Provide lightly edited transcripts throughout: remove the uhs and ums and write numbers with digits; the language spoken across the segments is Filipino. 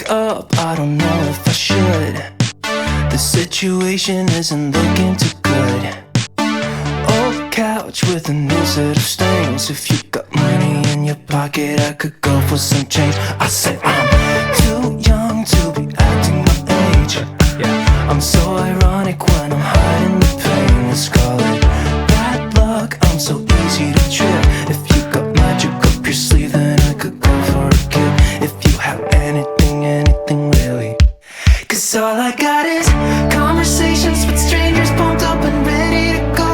wake up, I don't know if I should. The situation isn't looking too good. Old couch with a new set of stains. If you got money in your pocket, I could go for some change. I said I'm too young to be acting my age. I'm so ironic when I'm hiding the pain. Let's call it bad luck, I'm so easy to trip. If you got magic up your sleeve, then I could go for a kid. If you have anything really. Cause all I got is conversations with strangers, pumped up and ready to go.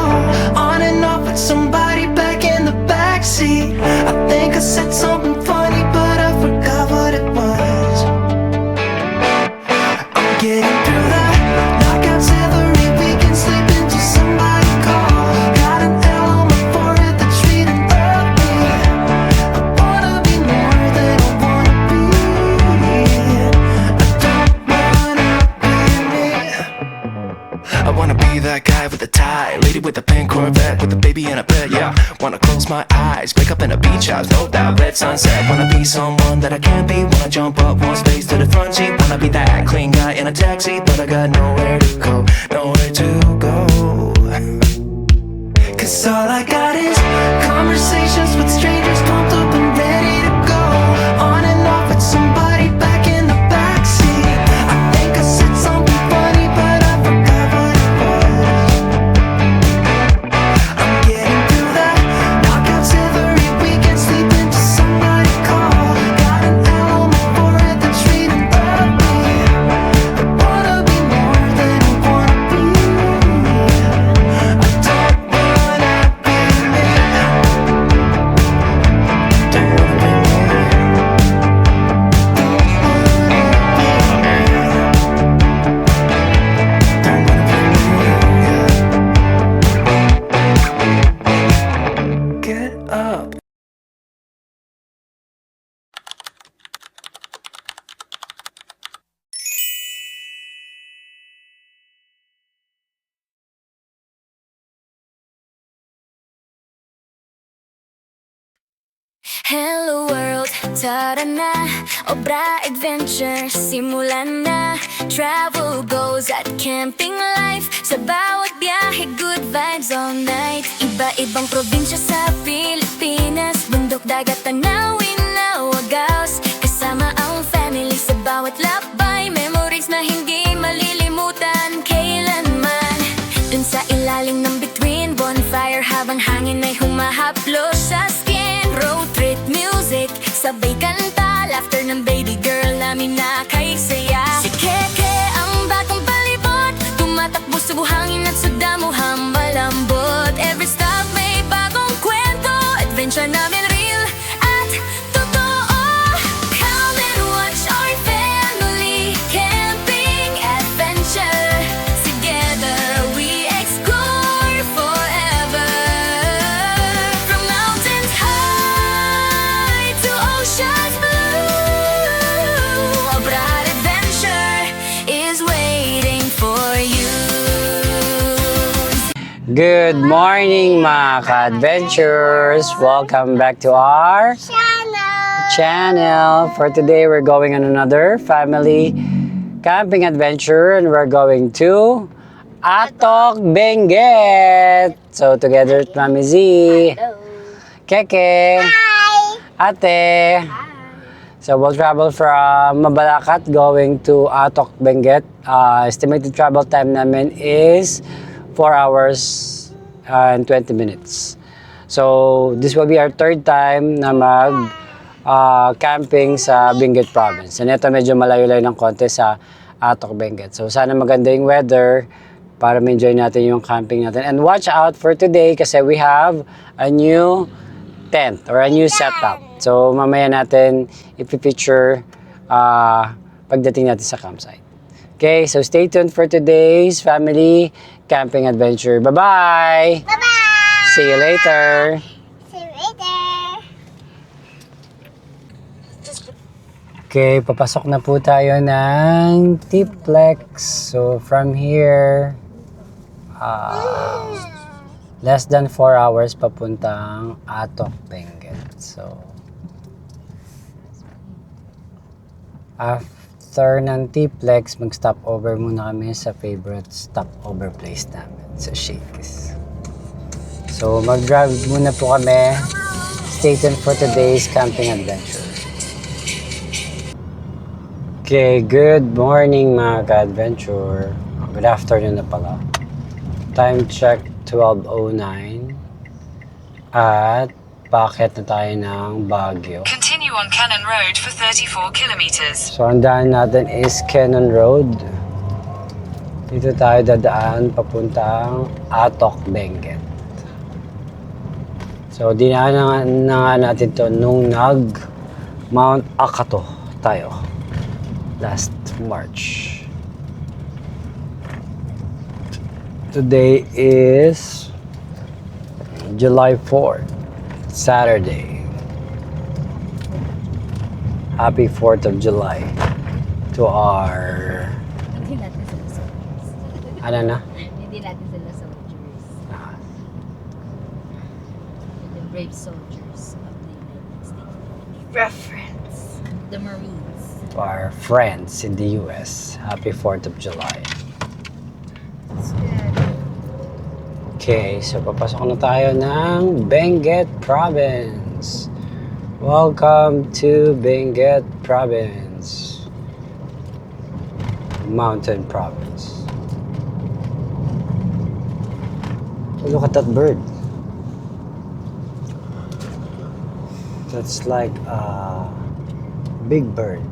On and off with somebody back in the backseat. I think I said something funny, but I forgot what it was. I'm getting through the knockouts every week and sleeping till somebody call. Got an L on my forehead that's reading of me. I wanna be more than I wanna be. I wanna be that guy with a tie, lady with a pink Corvette, with a baby in a bed, yeah. Wanna close my eyes, wake up in a beach house, no doubt, red sunset. Wanna be someone that I can't be, wanna jump up one space to the front seat. Wanna be that clean guy in a taxi, but I got nowhere to go, nowhere to go. Cause all I got is conversations with strangers, pumped up and ready to go. On and off with somebody back in the backseat. I think I said something funny, but I forgot what it was. I'm getting through the knockouts every weekend, sleeping till somebody call. Got an L on my forehead that's reading of me. I wanna be more than I wanna be. I don't wanna be me. Don't wanna be me. Don't wanna be me. Get up. Hello world, tara na, obra adventure, simulan na. Travel goes at camping life, sa bawat biyahe good vibes all night. Iba-ibang probinsya sa Pilipinas, bundok, dagat, tanawin na wagas. Kasama ang family sa bawat lakbay, memories na hindi malilimutan kailanman. Dun sa ilalim ng between bonfire, habang hangin ay humahaplos sa skin. Road trip music, sabay kanta, laughter ng baby girl namin na kay saya. Si Keke ang batang palibot, tumatakbo sa buhangin at sa damuhang malambot. Every stop may bagong kwento, adventure namin real at totoo. Come and watch our family camping adventure. Together we explore forever. From mountains high to oceans blue, a bright adventure is waiting for you. Good morning mga ka-adventures! Welcome back to our channel. For today, we're going on another family camping adventure and we're going to Atok, Benguet. So together with Mami Z, Keke, Ate. So we'll travel from Mabalacat going to Atok, Benguet. Estimated travel time namin is 4 hours and 20 minutes. So this will be our third time na camping sa Benguet province. And ito medyo malayo-layo ng konti sa Atok, Benguet. So sana maganda yung weather para ma-enjoy natin yung camping natin. And watch out for today kasi we have a new tent or a new setup. So mamaya natin ipipicture pagdating natin sa campsite. Okay, so stay tuned for today's family camping adventure. Bye-bye! Bye-bye! See you later! See you later! Okay, papasok na po tayo ng Tiplex. So from here, less than 4 hours papuntang Atok, Benguet. So after ng T-Plex, mag-stopover muna kami sa favorite stopover place namin, sa Shakey's. So, mag-drive muna po kami. Stay tuned for today's camping adventure. Okay, good morning mga ka-adventure. Good afternoon na pala. Time check 12:09. At paakyat na tayo ng Baguio. Continue on Cannon Road for 34 kilometers. So, ang daan natin is Cannon Road. Dito tayo dadaan papuntang Atok, Benguet. So, dinaanan na nga natin to nung Mount Akato tayo last March. Today is July 4th, Saturday. Happy 4th of July to our... Hindi natin sila soldiers. Ano na? Hindi natin sila soldiers. The brave soldiers of the United States. Reference. The Marines. To our friends in the US. Happy 4th of July. That's good. Okay, so papasok na tayo ng Benguet Province. Welcome to Benguet Province. Mountain Province. Look at that bird. That's like a big bird.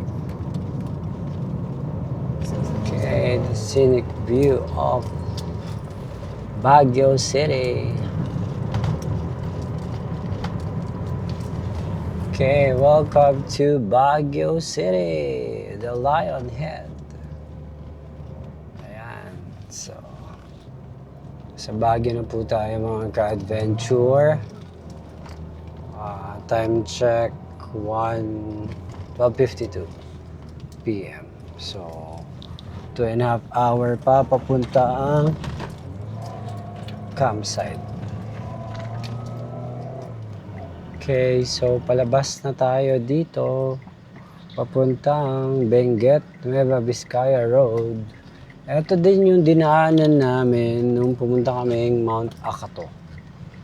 Okay, the scenic view of Baguio City. Okay, welcome to Baguio City, the Lion Head. Ayan, so sa Baguio na po tayo mga ka-adventure. Time check 12:52 p.m. So 2.5 hour pa papunta ang campsite. Okay, so palabas na tayo dito papuntang Benguet, Nueva Vizcaya Road. Ito din yung dinaanan namin nung pumunta kaming Mount Akato.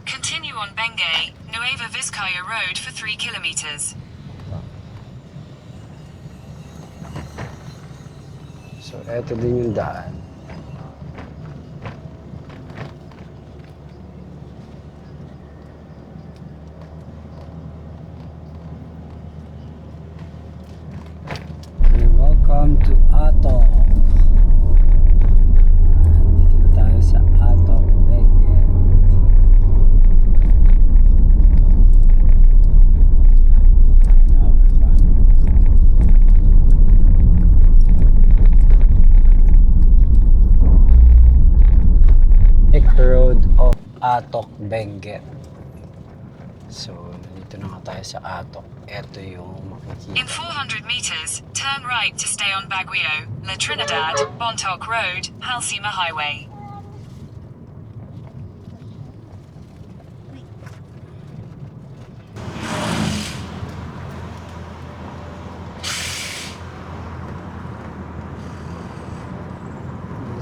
Continue on Bengay, Nueva Vizcaya Road for 3 kilometers. So ito din yung daan. Welcome to Atok. Dito na tayo sa Atok, Benguet. An hour pa. Road of Atok, Benguet. So, nandito na nga tayo sa Atok. Ito yung makikita. In 400 meters, turn right to stay on Baguio, La Trinidad, Bontoc Road, Halsema Highway.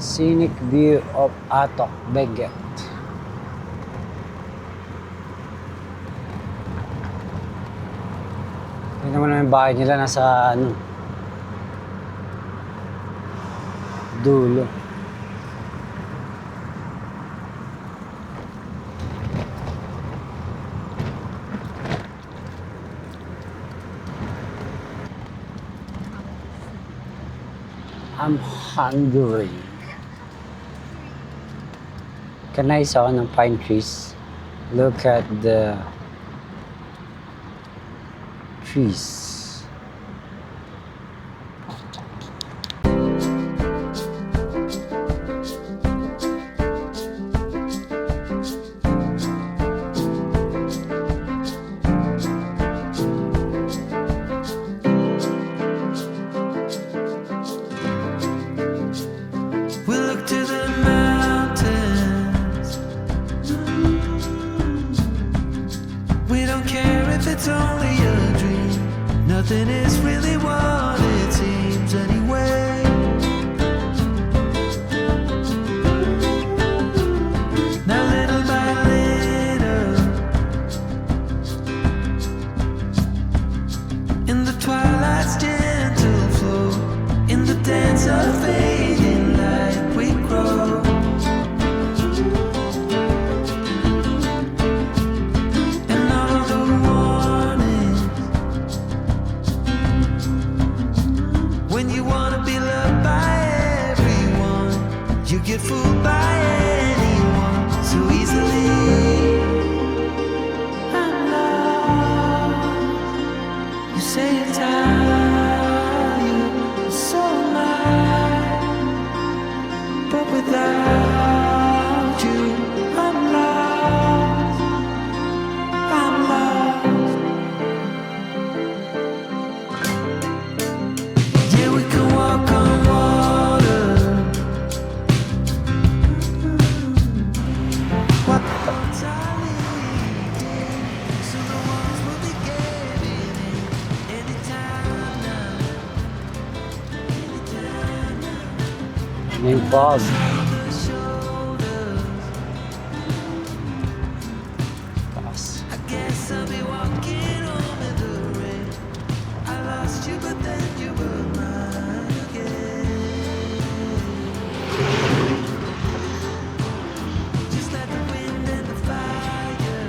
Scenic view of Atok, Benguet. Tingnan mo na yung bahay nila nasa dulo. I'm hungry. Kanais ako ng pine trees. Look at the trees. We look to the mountains. We don't care if it's only a dream. fooled by anyone so easily. I'm lost. You say you're tired, so am I. But without you, I'm lost. I'm lost. Yeah, we can walk on water. Walk on so the walls will be giving in anytime now. Anytime now. Yung fog. Taas. I guess I'll be walking home in the rain. I lost you, but then you were mine again. Just like the wind and the fire.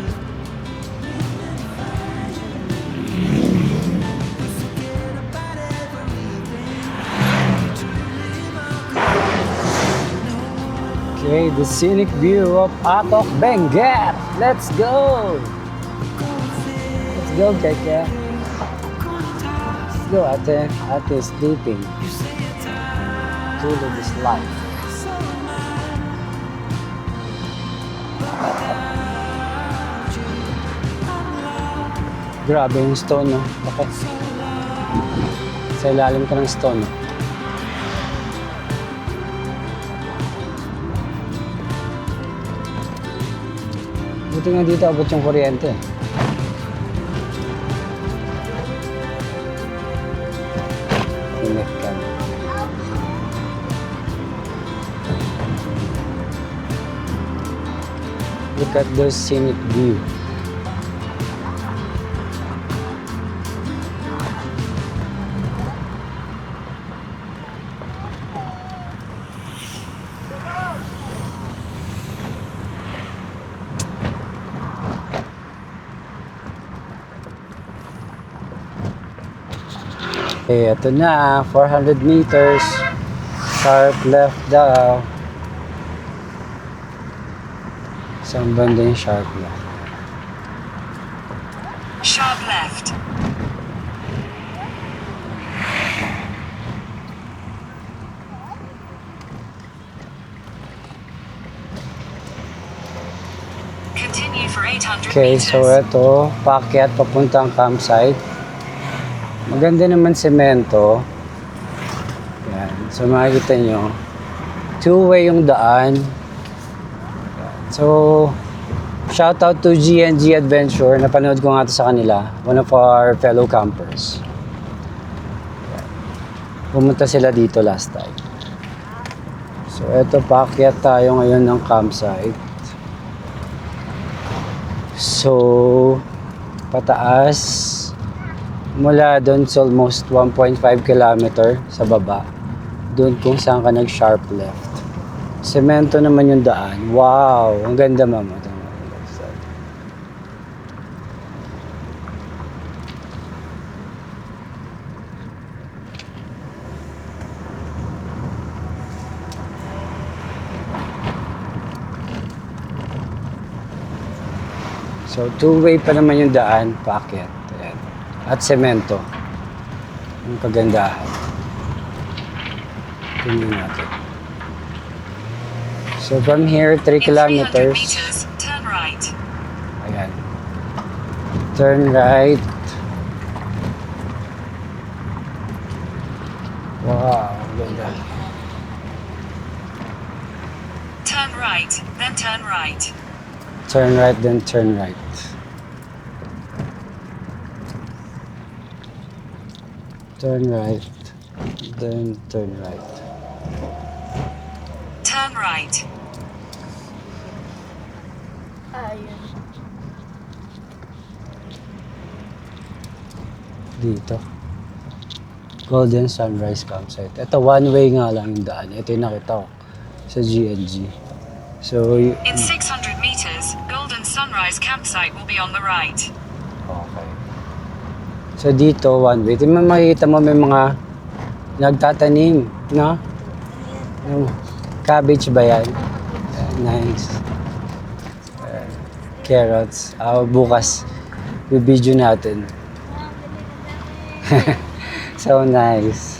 We forget about everything. Okay, the scenic view of Atok Benguet. Let's go! Let's go, Keke. Let's go, ate. Ate is sleeping. Tulog is life. Grabe yung stone, no? Bakit? Sa ilalim ka ng stone, no? Buti nga dito abot yung kuryente. Init ka. Look at the scenic view. Okay, ito na, 400 meters. Sharp left daw. Saan banda yung sharp left? Sharp left. Continue for 800 Okay, meters. so ito, paakyat papuntang campsite. Maganda naman semento. Yan. So makikita nyo, two-way yung daan. So, shout out to GNG Adventure. Napanood ko nga ito sa kanila. One of our fellow campers. Yan. Pumunta sila dito last time. So, ito, paakyat tayo ngayon ng campsite. So, pataas. Mula doon, it's almost 1.5 kilometer sa baba. Doon kung saan ka nag-sharp left. Semento naman yung daan. Wow! Ang ganda, mama. So, two-way pa naman yung daan, paakyat. Ayan. At semento. Ang kagandahan. Tingnan natin. So, from here, 3 In 300 kilometers. meters, turn right. Ayan. Turn right. Wow, ang ganda. Turn right, then turn right. Turn right, then turn right. Turn right, then turn right. Turn right. Ayun. Dito. Golden Sunrise Campsite. Ito, one way nga lang yung daan. Ito yung nakita ko sa GNG. So, In 600 meters, Golden Sunrise campsite will be on the right. okay. So, dito, one way. Makikita mo may mga nagtatanim, no? Cabbage ba yan? Nice. Carrots. Bukas, video natin. So nice.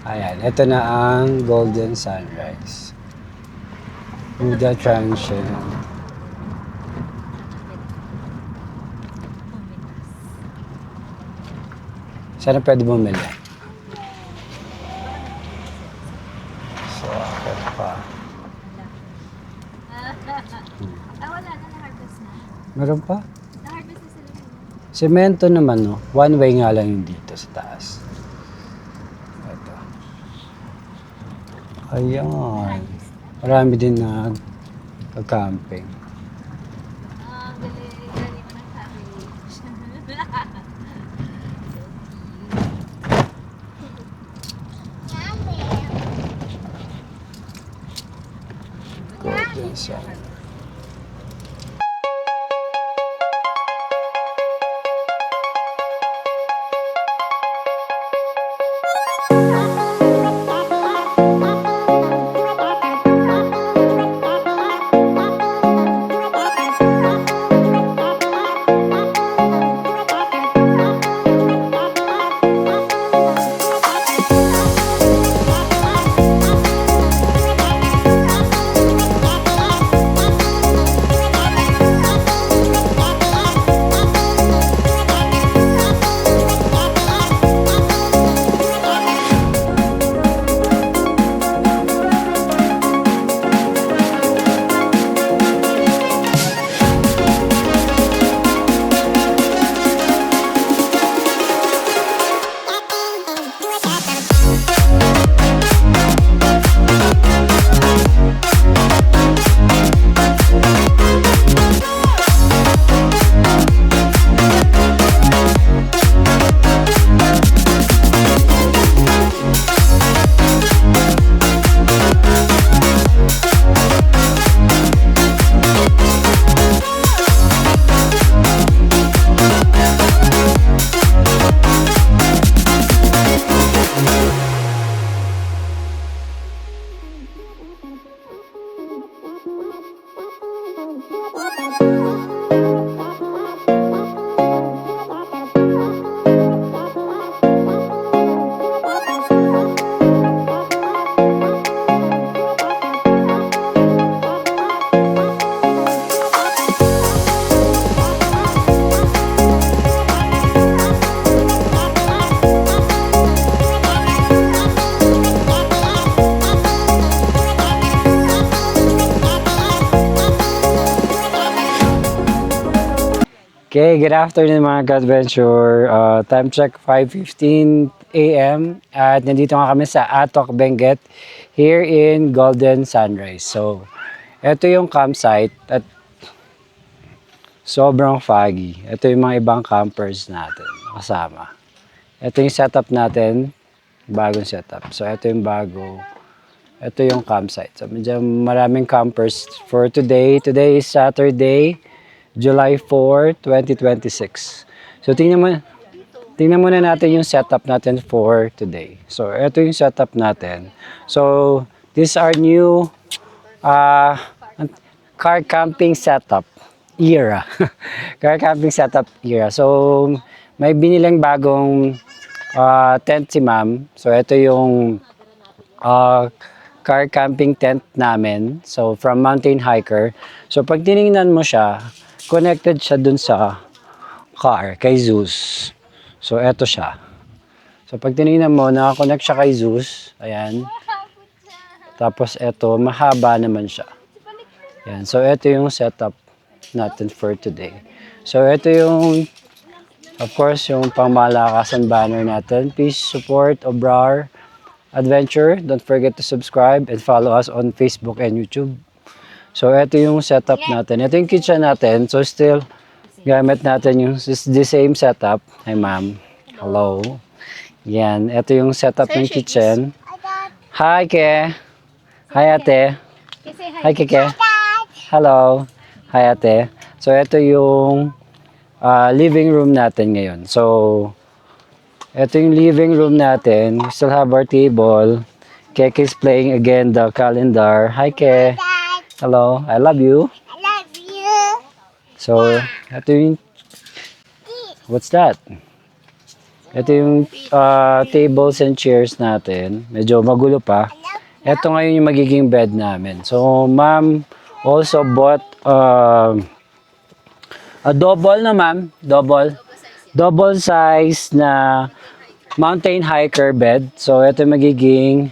Ayan, ito na ang Golden Sunrise. Buddha Transient. Sana pwede bumili. So, ako pa. Wala na, na-harvest na. Meron pa? Na-harvest na sila. Semento naman, no? One way nga lang yung dito sa taas. Ito. Ayan. Marami din nag-camping. Galing mo ng cabbage. Golden Sun. Okay, good afternoon mga ka-adventure. Time check 5:15 a.m. At nandito nga kami sa Atok, Benguet here in Golden Sunrise. So, ito yung campsite at sobrang foggy. Ito yung mga ibang campers natin kasama. Ito yung setup natin, bagong setup. So, ito yung bago. Ito yung campsite. So, medyo maraming campers for today. Today is Saturday, July 4, 2026. So, tingnan muna natin yung setup natin for today. So, ito yung setup natin. So, these are new car camping setup era. Car camping setup era. So, may binilang bagong tent si ma'am. So, ito yung car camping tent namin. So, from Mountain Hiker. So, pag tinignan mo siya, connected siya dun sa car, kay Zeus. So, eto siya. So, pag tinignan mo, nakakonect siya kay Zeus. Ayan. Tapos, eto, mahaba naman siya. Ayan. So, eto yung setup natin for today. So, eto yung, of course, yung pangmalakasan banner natin. Please support Obrar Adventure. Don't forget to subscribe and follow us on Facebook and YouTube. So, ito yung setup natin. Ito yung kitchen natin. So, still, gamit natin yung the same setup. Hi, ma'am. Hello. Yan. Ito yung setup ng kitchen. Hi, Ke. Hi, ate. Hi, Keke. Hello. Hi, ate. So, ito yung living room natin ngayon. So, Ito yung living room natin. We still have our table. Keke's playing again the calendar. Hi, Ke. Dad, Hello. I love you. I love you. So, ito yung... What's that? Ito yung tables and chairs natin. Medyo magulo pa. Ito ngayon yung magiging bed namin. So, ma'am also bought a double na ma'am. Double size na mountain hiker bed. So, ito yung magiging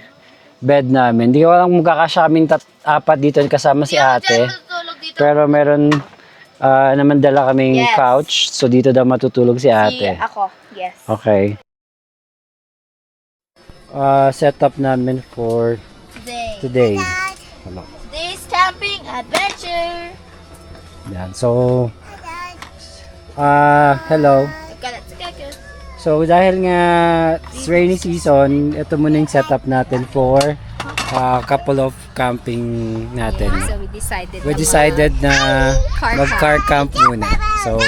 bed namin. Hindi ko alam kung magkakasya kaming apat dito kasama si ate. Pero meron naman dala kaming Yes. couch. So, dito daw matutulog si ate. Ako, yes. Okay. Setup namin for today. Hello. Today's camping adventure. Yan. So, hello. So, dahil nga it's rainy season, ito muna yung setup natin for couple of camping natin. So we We decided na Car mag-car camp muna. So,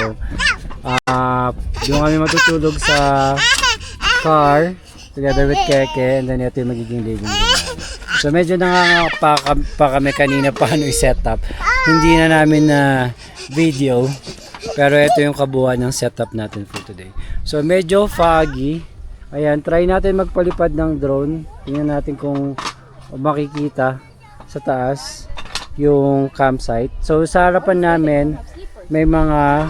yung kami matutulog sa car together with Keke, and then ito yung magiging living room namin. So, medyo nangangapa kami kanina paano i-setup. Hindi na namin na video, pero ito yung kabuuan ng setup natin for today. So, medyo foggy. Ayan, try natin magpalipad ng drone. Tingnan natin kung makikita sa taas yung campsite. So, sa harapan namin, may mga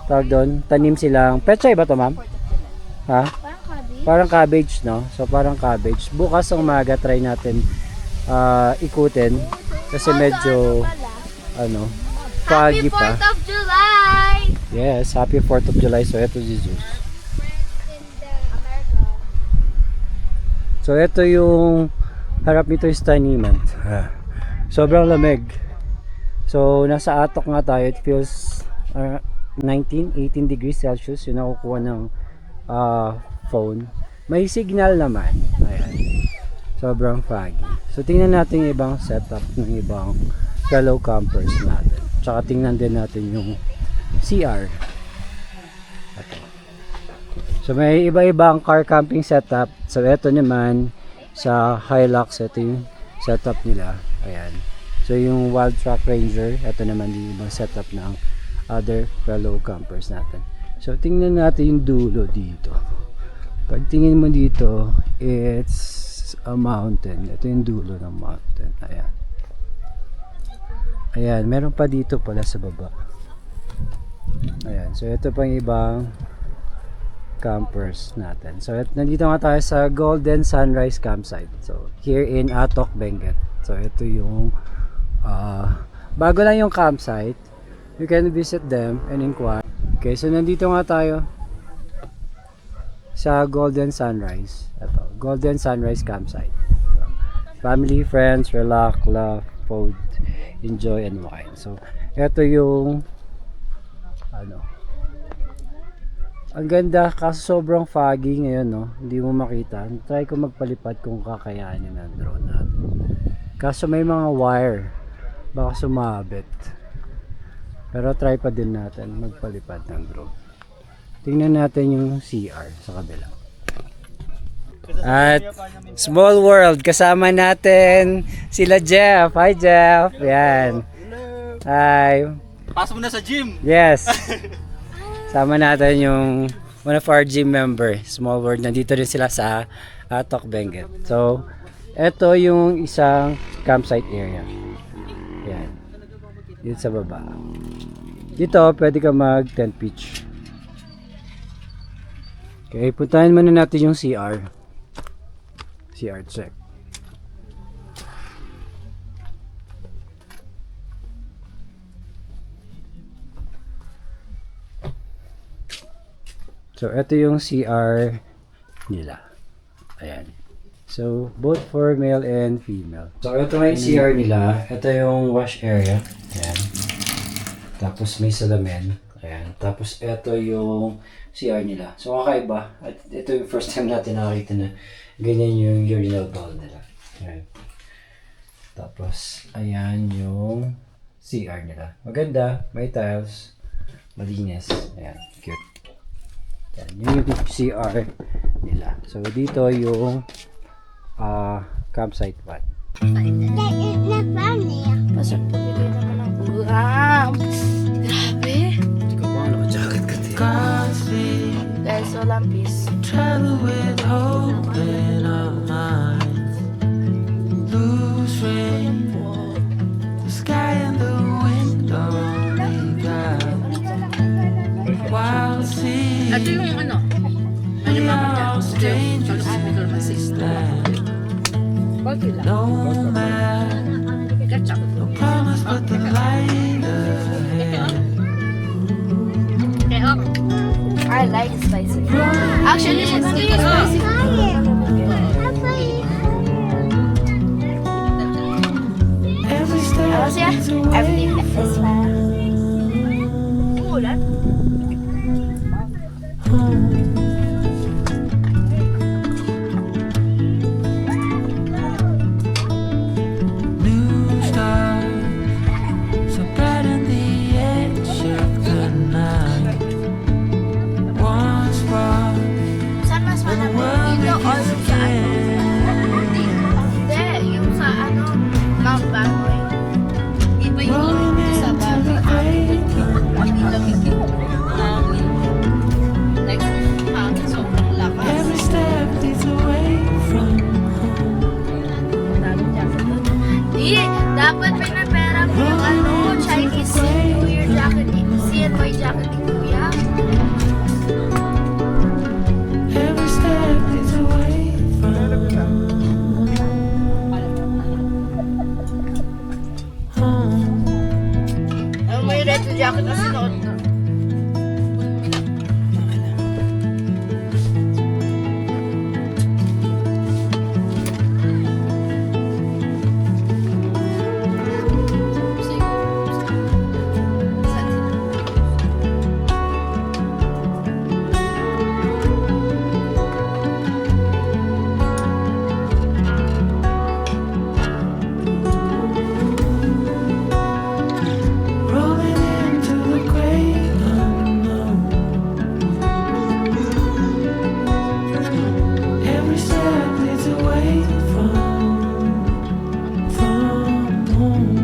tawag doon, tanim silang. Pechay ba to, ma'am? Ha? Parang cabbage, no? So, parang cabbage. Bukas ng umaga, try natin ikutin. Kasi medyo, foggy pa. 4th of July! Yes, happy 4th of July. So, ito si Zeus. So, ito yung harap nito is taniman. Sobrang lamig. So, nasa atok nga tayo. It feels 18 degrees Celsius. Yung nakukuha ng phone. May signal naman. Ayan. Sobrang foggy. So, tingnan natin yung ibang setup ng ibang fellow campers natin. Tsaka tingnan din natin yung CR. Ito. So, may iba-ibang car camping setup. So, ito naman sa Hilux. Ito yung setup nila. Ayan. So, yung Wild Track Ranger. Ito naman yung ibang setup ng other fellow campers natin. So, tingnan natin yung dulo dito. Pag tingin mo dito, it's a mountain. Ito yung dulo ng mountain. Ayan. Ayan, meron pa dito pala sa baba. Ayan, so ito pa yung ibang campers natin. So, nandito nga tayo sa Golden Sunrise Campsite. So, here in Atok, Benguet. So, ito yung bago lang yung campsite. You can visit them and inquire. Okay, so nandito nga tayo sa Golden Sunrise. Ito, Golden Sunrise Campsite. So, family, friends, relax, laugh, food, enjoy, and wine. So, ito yung ang ganda kasi sobrang foggy ngayon, no? Hindi mo makita. Try ko magpalipad kung kakayanin ng drone natin. Kaso may mga wire. Baka sumabit. Pero try pa din natin magpalipad ng drone. Tingnan natin yung CR sa kabila. At Small World, kasama natin sila Jeff. Hi Jeff. Yan. Hi. Pasok mo na sa gym. Yes. Sama natin yung one of our gym member, Small World. Nandito rin sila sa Atok, Benguet. So, ito yung isang campsite area. Yan. Dito sa baba. Dito, pwede ka mag tent pitch. Okay, puntahan muna natin yung CR. CR check. So, ito yung CR nila. Ayan. So, both for male and female. So, ito nga yung CR nila. Ito yung wash area. Ayan. Tapos, may salamin. Ayan. Tapos, ito yung CR nila. So, kakaiba. At ito yung first time natin nakakita na ganyan yung urinal bowl nila. Ayan. Tapos, ayan yung CR nila. Maganda. May tiles. Malinis. Ayan. Cute. Yan. Yun yung CR nila. So, dito yung campsite 1. That is not funny. Pasok po nila naman ang ulam. Grabe. Ikaw ba ano? Jacket ka din. Guys, ulam please. Travel with hope in our minds. Lose rain, the sky and the window we got. Wild seas, Ito yung ano? Ano we ba are dyan? all strangers in this land. Konti lang. No man, Ketchup. no promise but the light ahead. Okay, up. I like spicy. Actually, it's really spicy. Every step Tapos yan, leads away everything that is umulan. new stars, so bright in the edge of the night. One spark, Saan mas malamig? Dito or sa ano? Hindi, yung sa ano, Mount Bagoy. Iba yung rolling dito sa into Bagoy. the great Hindi lamig yung hangin. Like, hangin sobrang lakas. every step leads away from Di, dapat pinapera mo yung ano, Chinese New Year jacket ni CNY jacket ni Kuya. every step leads away from home. Ano mo yung red jacket na sinuot ko? Rolling into the great unknown. Every step leads away from home.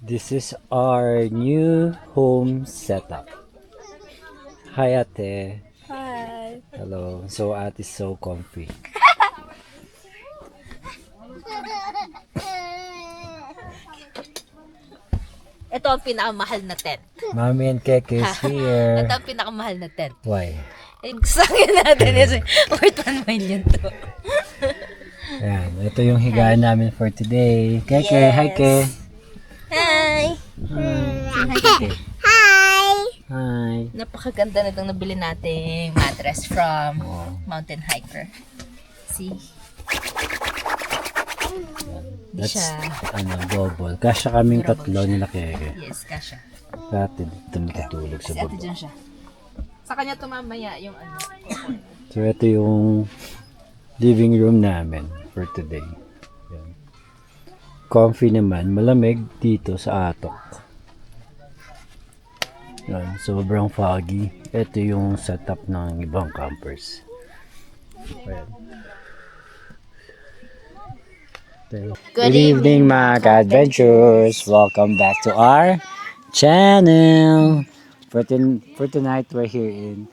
This is our new home setup. Hi, ate. Hi. Hello. So, ate is so comfy. Ito ang pinakamahal na tent. Mommy and Keke is here. Ito ang pinakamahal na tent. Why? Sangin natin is worth 1 million to. Ayan. Ito yung higaan namin for today. Keke, hi, Ke. Hi! Hi, Keke. Hi. Hi. Napakaganda na itong nabili nating mattress from Mountain Hiker. See? That's, siya. double. Kasya kaming tatlo nila, Keke. Yes, kasha. Dati dito matutulog sa Si ate baba. dyan siya. Sa kanya tumamaya yung ano. So, ito yung living room namin for today. Yan. Comfy naman. Malamig dito sa atok. Yan. Sobrang foggy. Ito yung setup ng ibang campers. Ayan. Good evening mga ka-adventures! Welcome back to our channel! For tonight, we're here in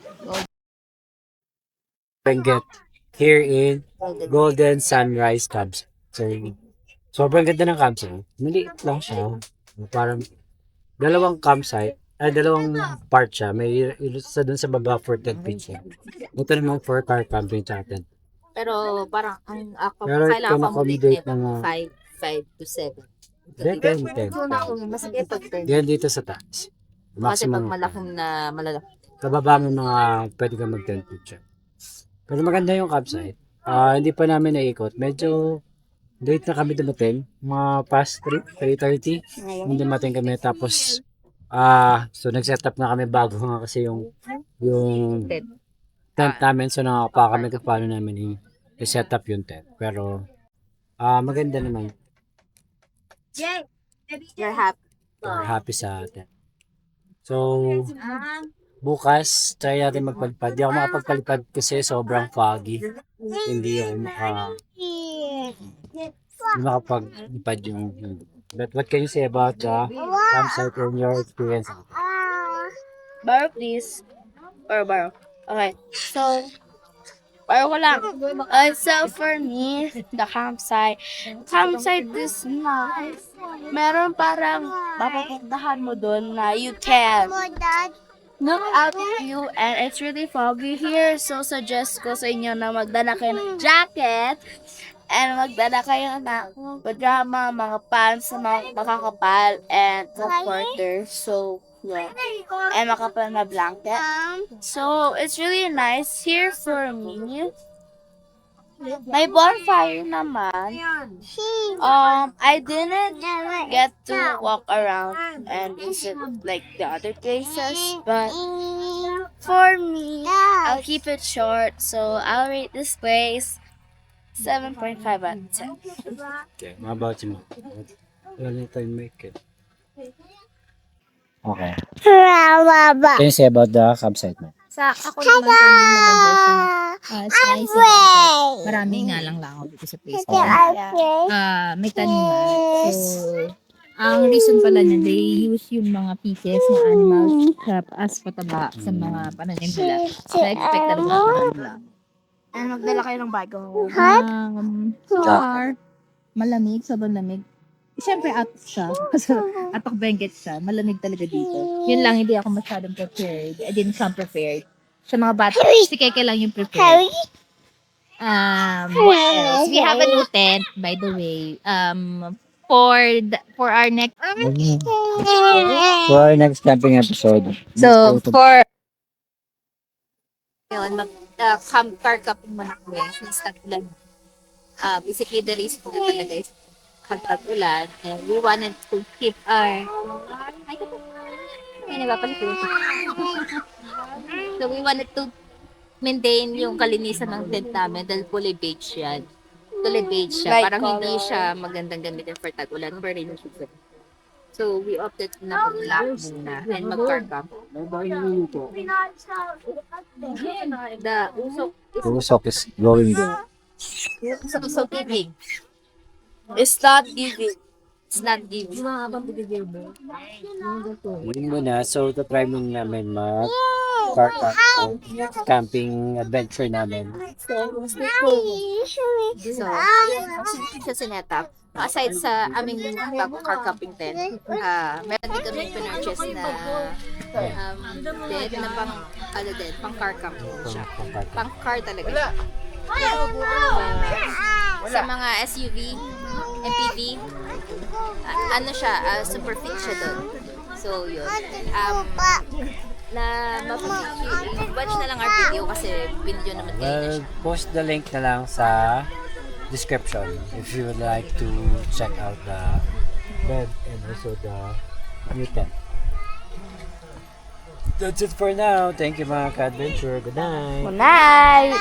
Benguet. here in Golden Sunrise Campsite. So, sobrang ganda ng campsite. Maliit lang siya. Parang dalawang campsite. Dalawang part siya. May isa dun sa baba for tent pitch. Ito naman for car camping sa atin. Pero parang ang ako, Pero kailangan kung ko accommodate ng ng 5 to 7. Then, Mas pag Yan dito sa taas. kasi pag Maximum. malaking na malalaki. Sa baba may mga pwede ka mag-tent pitch. Pero maganda yung campsite. Hindi pa namin naikot. Medyo late na kami dumating. Mga past 3:30. Hindi dumating kami. Tapos, so nag-set up na kami bago nga kasi yung tent namin. So nakapa kami kung paano namin i-set up yung tent. Pero, maganda naman. You're happy. We're happy sa tent. So, bukas, try natin magpalipad. Di ako makapagpalipad kasi sobrang foggy. Hindi ako makapagpalipad yung. But what can you say about the campsite and your experience? Borrow please. Or borrow. Okay. So, borrow ko lang. So for me, the campsite is nice. Meron parang mapapuntahan mo doon na you can look out the view and it's really foggy here. So suggest ko sa inyo na magdala kayo ng jacket and magdala kayo ng pajama, mga pants na makakapal and comforter. So, yeah. And makapal na blanket. So, it's really nice here for me. May bonfire naman. I didn't get to walk around and visit like the other places, but for me, I'll keep it short. So I'll rate this place 7.5 out of 10. Okay, how about you? Wala tayong make it. Okay. Can you say about the campsite mo? Sa ako naman sa maganda siya. It's nice and marami nga lang ako dito sa place ko. May taniman. So, ang reason pala niya, they use yung mga pieces ng animals as pataba sa mga pananim nila. So, expect na naman lang. And magdala kayo ng bago. Car, malamig, sobrang lamig. Siyempre, atok blanket siya. Malamig talaga dito. Yun lang, hindi ako masyadong prepared. I didn't come prepared. Sa mga bata, si Keke lang yung prepared. What else? We have a new tent, by the way. For our next... For our next camping episode. So, for... Yun, car cupping muna kami. Since tag-ulan. Basically, the reason ko talaga is tag-ulan. And we wanted to keep our... So, we wanted to maintain yung kalinisan ng tent namin dahil fully beige yan. Fully beige siya. Light Parang hindi color. siya magandang gamitin for tag-ulan. For rainy season. So, we opted na mag-lock muna and mag-car camp. The Usok is going there. usok giving. It's not giving. It's not giving. Yun muna. So, try muna namin car camping adventure namin. So, siya sinetap. Aside sa aming car camping tent, meron din kami pinurchase na bed na pang car camping siya. Pang car talaga. Sa mga SUV, MPV, super fit siya doon. So, yun. Watch na lang our video kasi video naman kayo na Well, siya. post the link na lang sa description if you would like to check out the bed and also the new tent. That's it for now. Thank you mga ka-adventure. Good night. Good night!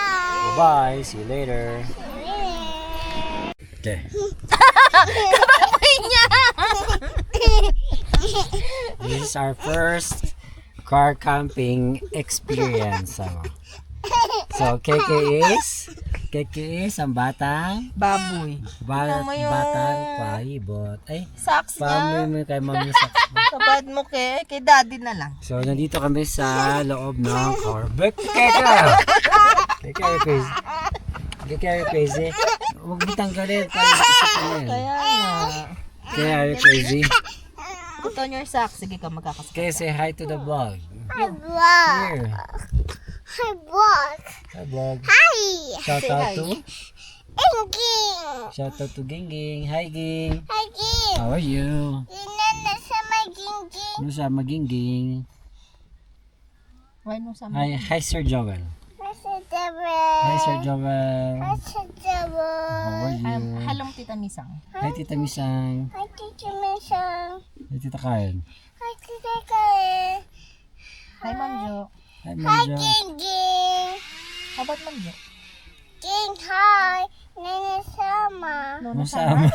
Bye-bye. See you later. Okay. This is our first car camping experience. So, KK is ang batang Baboy. batang paibot. Ay, Socks paano mo kay mami socks mo? Kapad mo kay daddy na lang. So, nandito kami sa loob ng car. Keke! Kaya are you crazy? Huwag mo tanggalin. Kaya Kaya are you crazy? Put on your socks. Sige ka, magkakasakit. Kaya say hi to the vlog. I walk. Here. I walk. Hi vlog. Hi. Shout out to Enging. Shout out to Gingging. Hi Ging. Hi, Ging. How are you? Inana sama Gingging. Ano sama Gingging? Why no sama? Hi Sir Joel. Masa Dabra. Hi Sir Joel. Masa Dabra. How are you? Halong Tita Misang. Hi Tita Misang. Hi, Tita Misang. Hi Tita Karen. Hi, Tita Karen. Hi, Ma'am Jo. Hi Hi, Manjo. Gingging. How about Ma'am Jo? Ging, hi. Nana sama. Ano sama?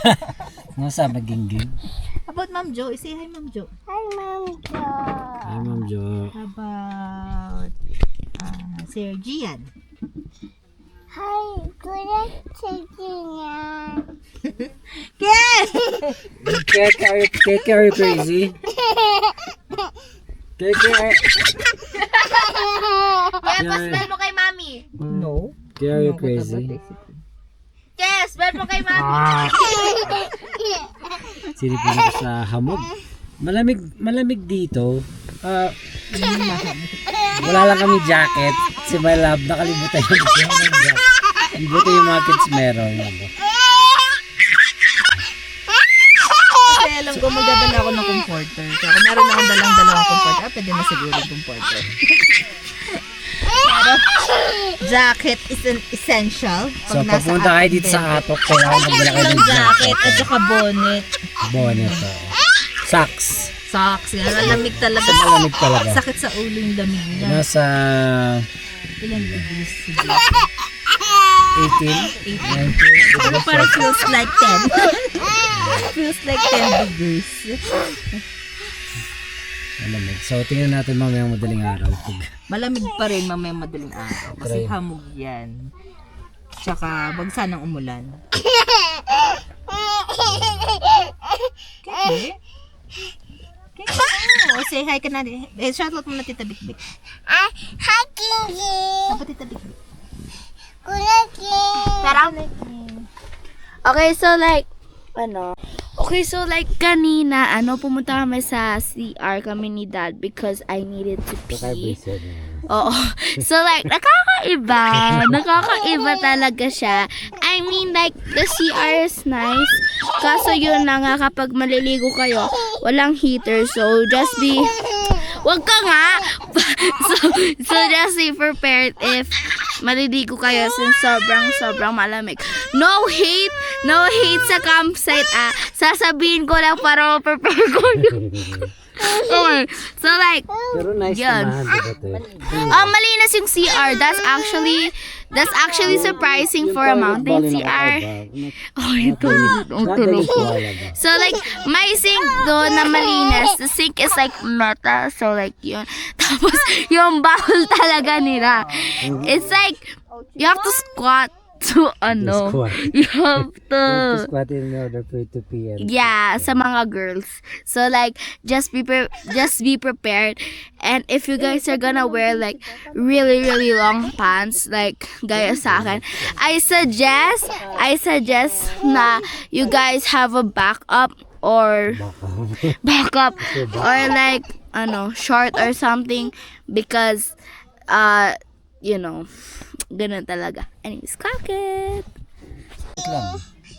Ano sama Gingging? How about Ma'am Jo? Say hi, Ma'am Jo. Hi, Mom Jo. Hi Ma'am Jo. How about Sir Gian? Hi, good taking Yes! Kaya are you crazy? Kaya Spell mo kay Mami. No. are you crazy? Yes, spell mo kay Mami. Silipin ako sa hamog. Malamig dito. Wala lang kami jacket. Si my love, nakalimutan yung jacket. Buti yung mga kids meron. Kasi alam ko magdadala ako ng comforter. Kaya kung meron akong dalawang comforter, pwede na siguro yung comforter. Pero, jacket is an essential. So, pagpunta kayo dito sa Atok, kailangan magdala kayo ng jacket at saka bonnet. Bonnet. Socks. Socks. Yan, malamig talaga. Malamig talaga. Sakit sa ulo yung damit niya. Nasa Ilang degrees siguro? 18, 19, Pero parang feels like 10. Feels like 10 degrees. malamig. So, tingnan natin mamaya madaling araw. Malamig pa rin mamaya madaling araw. Kasi Try. hamog yan. Tsaka wag sanang umulan. Okay. Okay. Oh, say hi ka na. Shoutout mo na Tita Bikbik. Hi, Gingging. Dapat Tita Bikbik. Good King. Okay, so like, kanina, pumunta kami sa CR kami ni Dad because I needed to pee. Oo. So like, nakakaiba talaga siya. I mean like, the CR is nice. Kaso yun na nga, kapag maliligo kayo, walang heater. So just be, wag ka nga! so just be prepared if maliligo kayo since sobrang malamig. No hate sa campsite sasabihin ko lang para ma-prepare ko yun. Okay. So like, Pero nice Yan. naman. malinis yung CR. That's actually surprising for a mountain CR. Oh, ito. So like, my sink doon na malinis. The sink is like metal. So like, yun. Tapos, yung bowl talaga nila. It's like, you have to squat to Squat. You have to Squat in order for it to pee. yeah, sa mga girls. So like, just be prepared. And if you guys are gonna wear like really long pants, like gaya sa akin, I suggest na you guys have a backup or like short or something because ganun talaga. Anyways, kakit!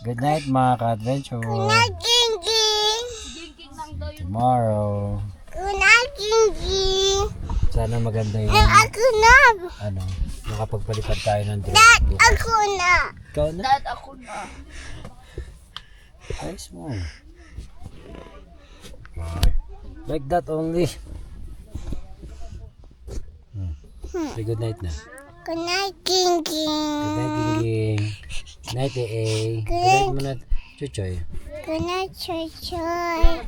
Good night mga ka-adventure. Gingging. Tomorrow. Good Gingging. Sana maganda yung Ako na. nakapagpalipad tayo ng drone. Ako na. Ikaw na? Dad, ako na. Ayos mo. Like that only. Say good night na. Good Gingging. Good night, Gingging. Good night, EA. Good night muna, Chuchoy. Good night, Choy Choy.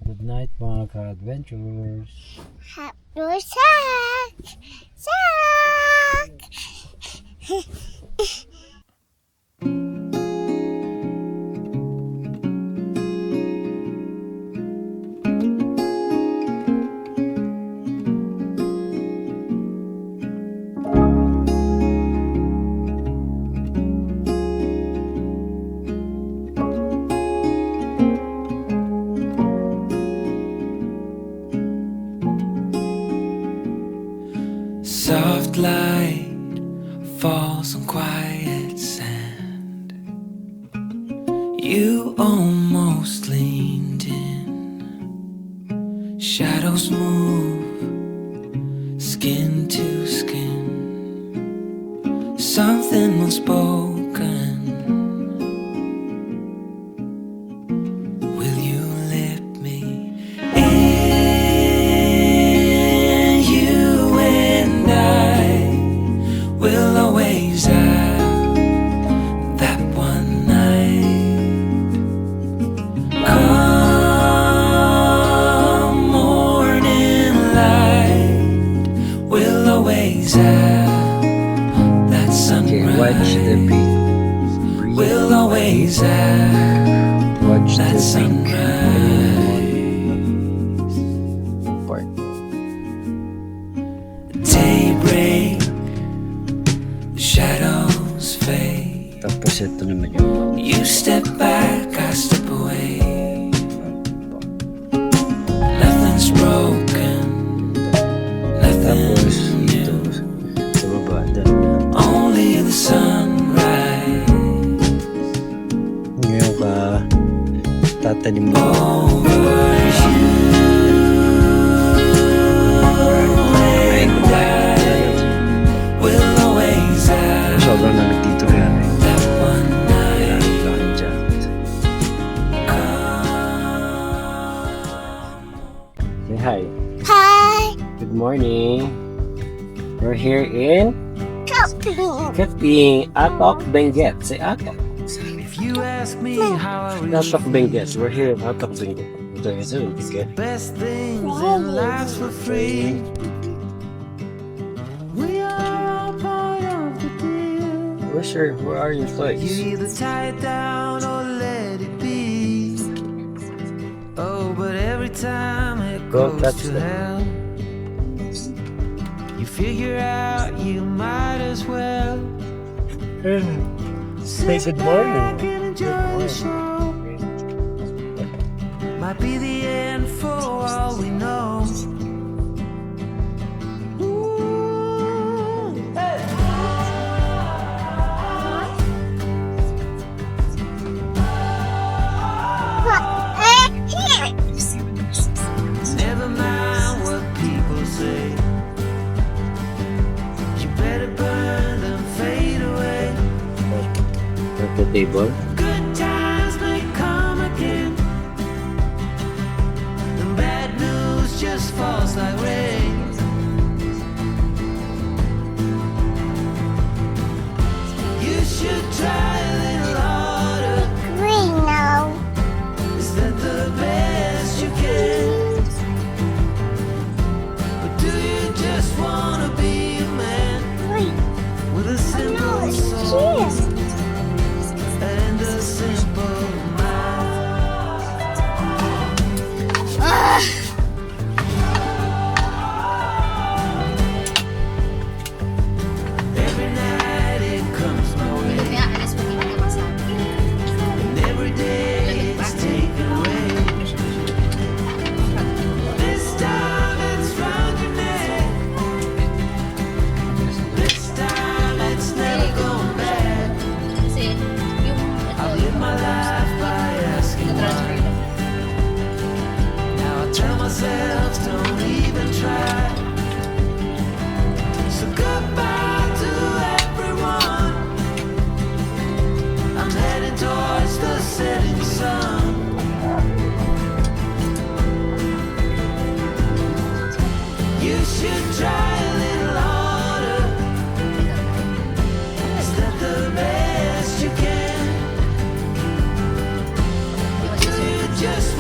Good night, mga ka-adventures. Happy Sack. Sack. Soft light falls on quiet sand. You almost leaned in. Shadows move, skin to skin. Something unspoken. Will you let me in? You and I will always have that one night. Come morning light, we'll always have that Okay, sunrise. watch the beat. We'll always have Watch the that beat. sunrise. Part. Daybreak, shadows fade. Tapos ito naman yung You step back, I step away. Nothing's broken, tapos nothing's dito new. sa baba. Doon. Only the sunrise Ngayon ka tatanim mo. over you and I will always have Sobrang lamig dito kaya that one night. laking jacket. Say hi. Hi. Good morning. We're here in Shopping. Kaping Atok Benguet. Say Atok. If you ask me how I really Atok Benguet. We're here in Atok Benguet. Ito yung okay. best things in life for free. We are all part of the deal. Where are your flights? You either tie it down or let it be. Oh, but every time it Go goes touch to them. hell, you figure out you might as well Say good back and enjoy the show. Might be the end for all we know. Ooh, hey. Never mind what people say. You better burn them, fade away. At the table. Good times may come again. The bad news just falls like rain. You should try a little harder. Green now. Is that the best you can? But do you just wanna be a man Green. with a No, simple it's soul here. and a simple mind? Every night it comes my way, and every day it's taken away. This time it's round your neck. This time it's never going back. I've lived my life by asking why. Now I tell myself don't even try. So goodbye to everyone. I'm heading towards the setting sun. You should try a little harder. Is that the best you can? Do you just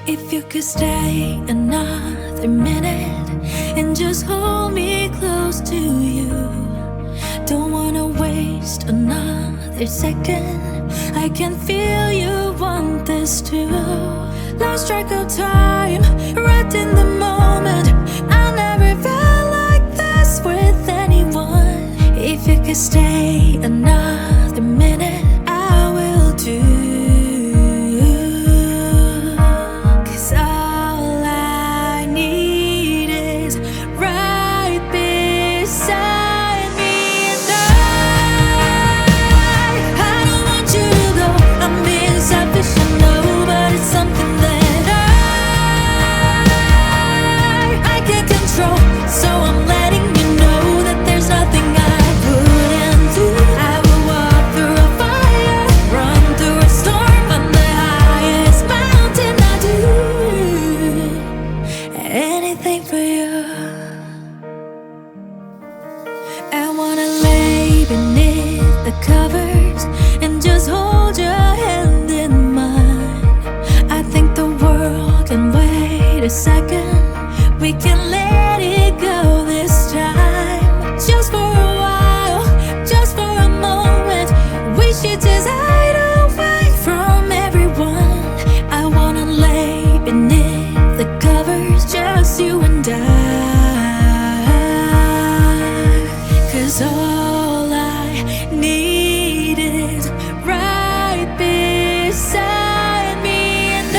If you could stay another minute and just hold me close to you. Don't wanna waste another second. I can feel you want this too. Lost track of time, right in the moment. I never felt like this with anyone. If you could stay another minute, I will do. every second. We can let it go this time. Just for a while, just for a moment. We should just hide away from everyone. I wanna lay beneath the covers, just you and I. 'Cause all I need is right beside me, and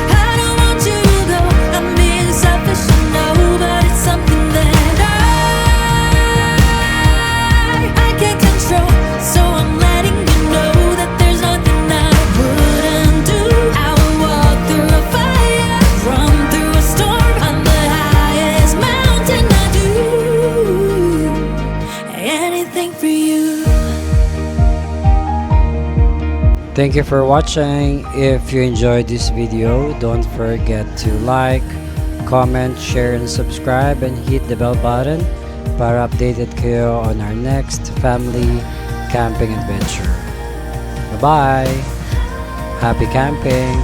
I don't want you to go. I'm being selfish, I know, but it's something that I can't control. So I'm letting you know that there's nothing I wouldn't do. I will walk through a fire, run through a storm, on the highest mountain. I do anything for you. Thank you for watching. If you enjoyed this video, don't forget to like, comment, share, and subscribe, and hit the bell button para updated kayo on our next family camping adventure. Bye-bye! Happy camping!